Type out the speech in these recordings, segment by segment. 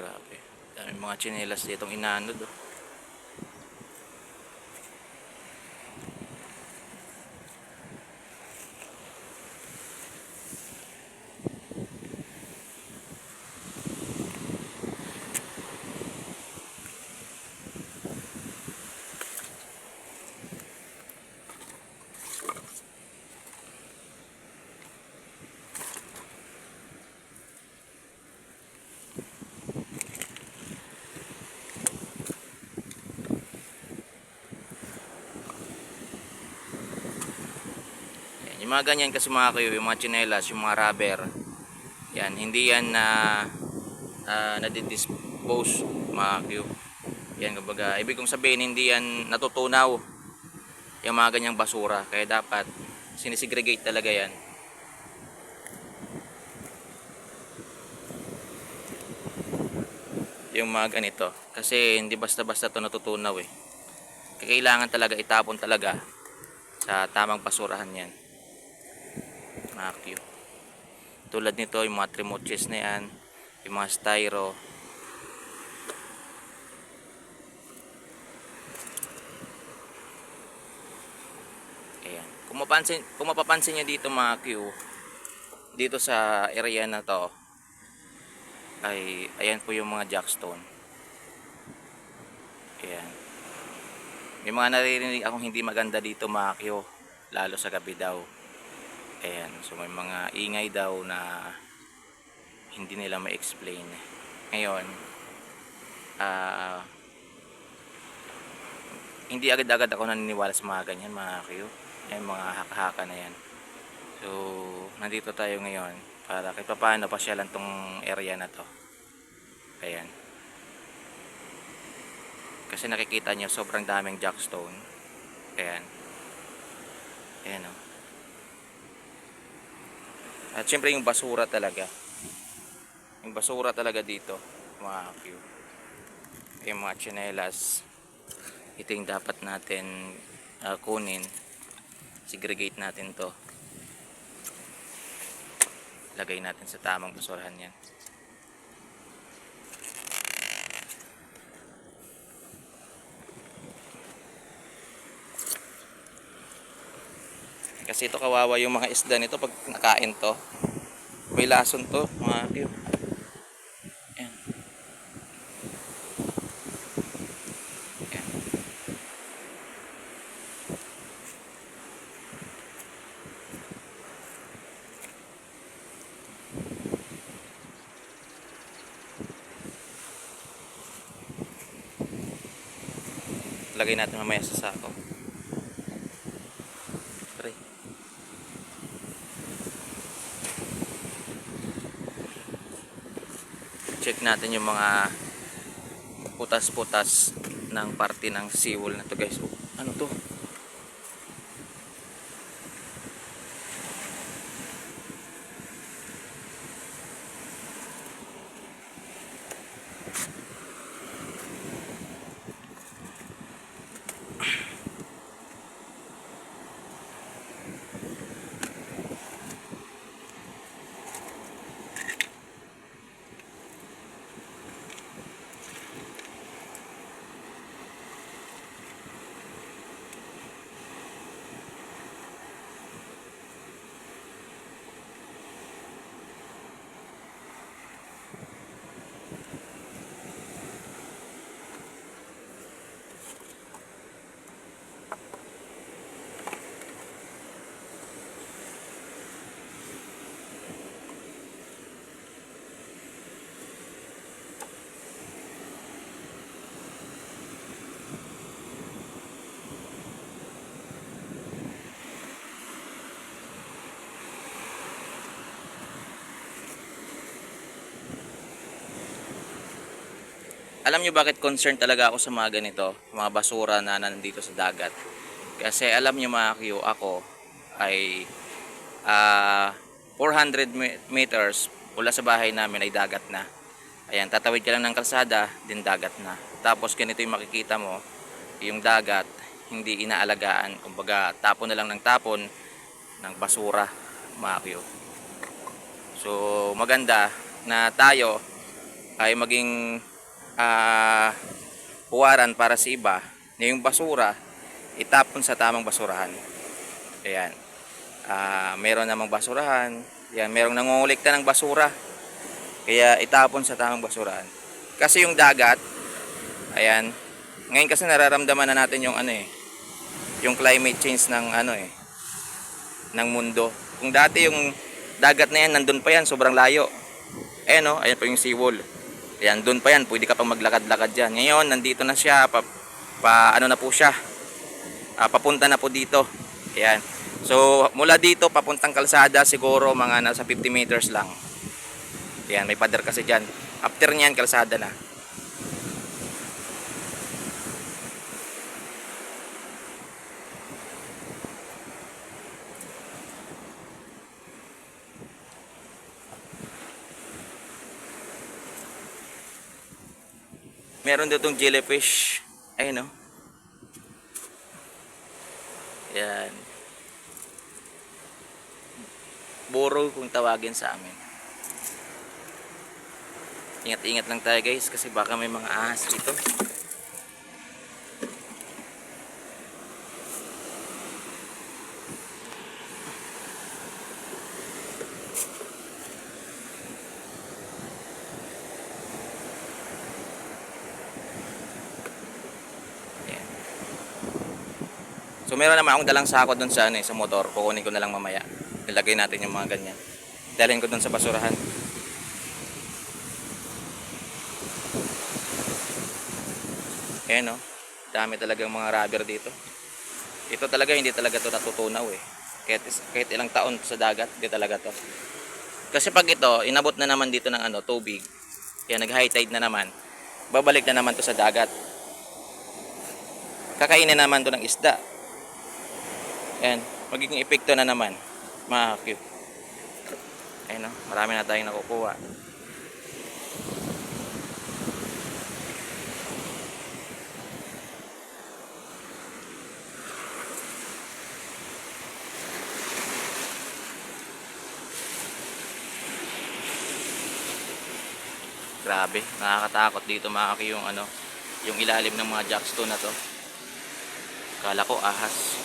Grabe. Dami mga tsinelas ditong inanod, oh. Yung mga ganyan kasi mga kayo, yung mga tsinelas, yung mga rubber, yan, hindi yan na nadidispose mga kayo. Yan, kumbaga, ibig kong sabihin, hindi yan natutunaw yung mga ganyang basura. Kaya dapat sinisegregate talaga yan. Yung mga ganito. Kasi hindi basta-basta ito natutunaw eh. Kailangan talaga itapon talaga sa tamang basurahan yan. Mga kayo. Tulad nito, yung mga trimoches na yan, yung mga styro. Ayan. Kung mapapansin nyo dito mga Q, dito sa area na to, ay ayan po yung mga jackstone. Ayan. May mga naririnig akong hindi maganda dito mga Q, lalo sa gabi daw. Ayan. So may mga ingay daw na hindi nila ma-explain. Ngayon, hindi agad-agad ako naniniwala sa mga ganyan mga Q. Ayan, mga haka-haka na yan. So, nandito tayo ngayon para kahit paano pasyalan tong area na to. Ayan. Kasi nakikita nyo sobrang daming jackstone. Ayan. Ayan o. At syempre yung basura talaga. Yung basura talaga dito, mga Q. Yung mga tsinelas. Ito yung dapat natin kunin. Segregate natin to. Lagay natin sa tamang basurahan yan. Kasi ito kawawa yung mga isda nito pag nakain to. May lason to mga Q. Ayan. Ayan. Lagay natin mamaya sa sako. Pre. Check natin yung mga putas-putas ng parte ng seawall na to guys. Oh, ano to? Alam nyo bakit concerned talaga ako sa mga ganito, mga basura na nandito sa dagat? Kasi alam nyo mga Q, ako ay 400 meters mula sa bahay namin ay dagat na. Ayan, tatawid ka lang ng kalsada, din dagat na. Tapos ganito yung makikita mo, yung dagat, hindi inaalagaan. Kumbaga, tapon na lang ng tapon ng basura, mga Q. So, maganda na tayo ay maging ah, huwaran para sa iba na yung basura itapon sa tamang basurahan. Ayan. Meron namang basurahan. Yan, merong nangongolekta ng basura. Kaya itapon sa tamang basurahan. Kasi yung dagat, ayan, ngayon kasi nararamdaman na natin yung yung climate change ng ng mundo. Kung dati yung dagat na yan, nandun pa yan, sobrang layo. Ayan o, ayan pa yung seawall. Ayan, dun pa yan, pwede ka pang maglakad-lakad dyan. Ngayon, nandito na siya, ano na po siya, papunta na po dito. Ayan. So, mula dito, papuntang kalsada, siguro mga nasa 50 meters lang. Ayan, may pader kasi dyan. After nyan, kalsada na. Meron dito itong jellyfish. Ayun o. Ayan. Buro kung tawagin sa amin. Ingat-ingat lang tayo guys kasi baka may mga ahas dito. Ayan. So meron naman akong dalang sako doon sa sa motor. Kukunin ko na lang mamaya. Ilagay natin yung mga ganyan. Dalhin ko doon sa basurahan. Ayan o. Dami talagang mga rubber dito. Ito talaga hindi talaga to natutunaw eh. Kahit ilang taon sa dagat, hindi talaga to. Kasi pag ito, inabot na naman dito ng tubig. Kaya nag-high tide na naman. Babalik na naman to sa dagat. Kakainin naman to ng isda. Ayan, magiging epekto na naman. Mga cute. Ayan o, marami na tayong nakukuha. Grabe, nakakatakot dito mga kaki yung ilalim ng mga jackstone na to. Kala ko ahas.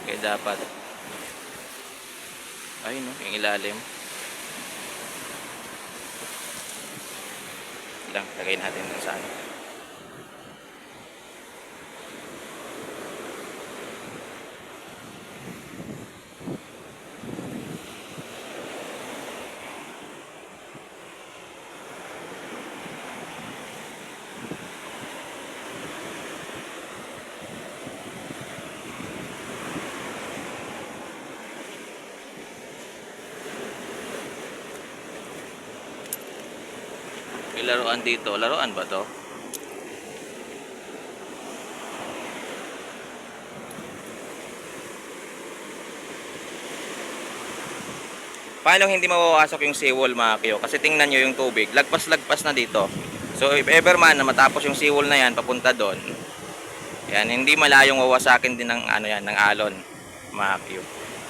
Kaya dapat ayun no, yung ilalim. Lang, lagay natin dun sa May laruan dito. Laruan ba to? Paano hindi mawawasok yung seawall mga kiyo? Kasi tingnan nyo yung tubig. Lagpas-lagpas na dito. So if ever man na matapos yung seawall na yan, papunta doon. Yan, hindi malayong wawasakin din ng ng alon mga kiyo.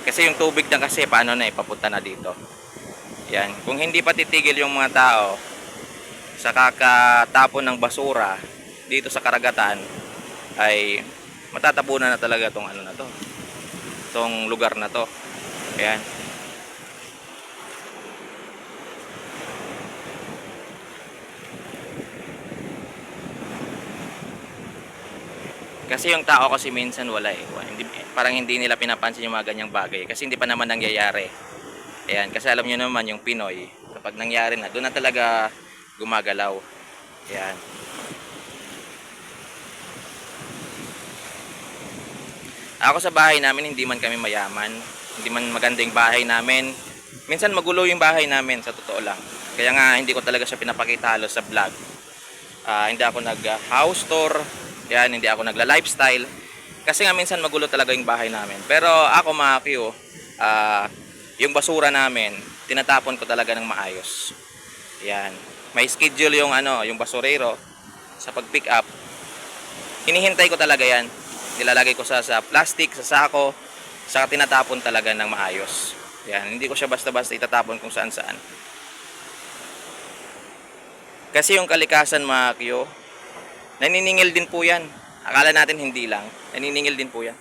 Kasi yung tubig na kasi paano na papunta na dito. Yan, kung hindi pa titigil yung mga tao sa kakatapon ng basura dito sa karagatan ay matatapunan na talaga tong na to, tong lugar na to. Ayan. Kasi yung tao kasi minsan wala parang hindi nila pinapansin yung mga ganyang bagay kasi hindi pa naman nangyayari. Ayan, kasi alam niyo naman yung Pinoy kapag nangyari na doon na talaga gumagalaw. Ayan. Ako sa bahay namin hindi man kami mayaman, hindi man maganda yung bahay namin. Minsan magulo yung bahay namin sa totoo lang. Kaya nga hindi ko talaga siya pinapakita halos sa vlog. Hindi ako nag house tour. Yan, hindi ako nagla lifestyle. Kasi nga minsan magulo talaga yung bahay namin. Pero ako mga Q, yung basura namin, tinatapon ko talaga ng maayos. Yan. May schedule yung yung basurero sa pag-pick up. Hinihintay ko talaga yan. Nilalagay ko sa plastic, sa sako, saka tinatapon talaga ng maayos. Yan, hindi ko siya basta-basta itatapon kung saan-saan. Kasi yung kalikasan mga Kyo, naniningil din po yan. Akala natin hindi lang. Naniningil din po yan.